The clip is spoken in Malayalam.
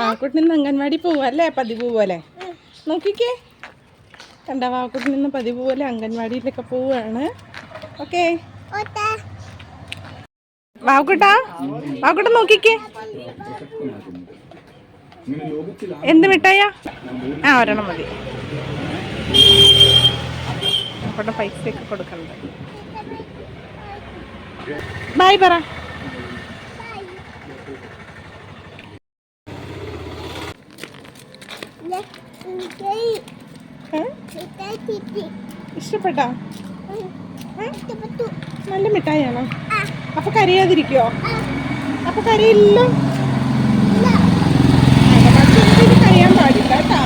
വാവക്കുട്ടി നിന്ന് അംഗൻവാടി പോവല്ലേ പതിവ് പോലെ. നോക്കിക്കേ, കണ്ട വാവക്കുട്ടി നിന്ന് പതിവ് പോലെ അംഗൻവാടിയിലൊക്കെ പോവാണ്. ഓക്കെ വാവക്കുട്ടാ, വാവക്കുട്ട നോക്കിക്കേ, എന്ത് മിഠായാ? ഒരെണ്ണം മതി. അവിടെ പൈസയൊക്കെ കൊടുക്കണ്ടേ. ബൈ പറ. ഇഷ്ടപ്പെട്ടോ? നല്ല മിഠായിയാണോ? അപ്പൊ കരയാതിരിക്കോ? അപ്പൊ കരയില്ലല്ലോ. കരയാൻ പാടില്ല കേട്ടോ.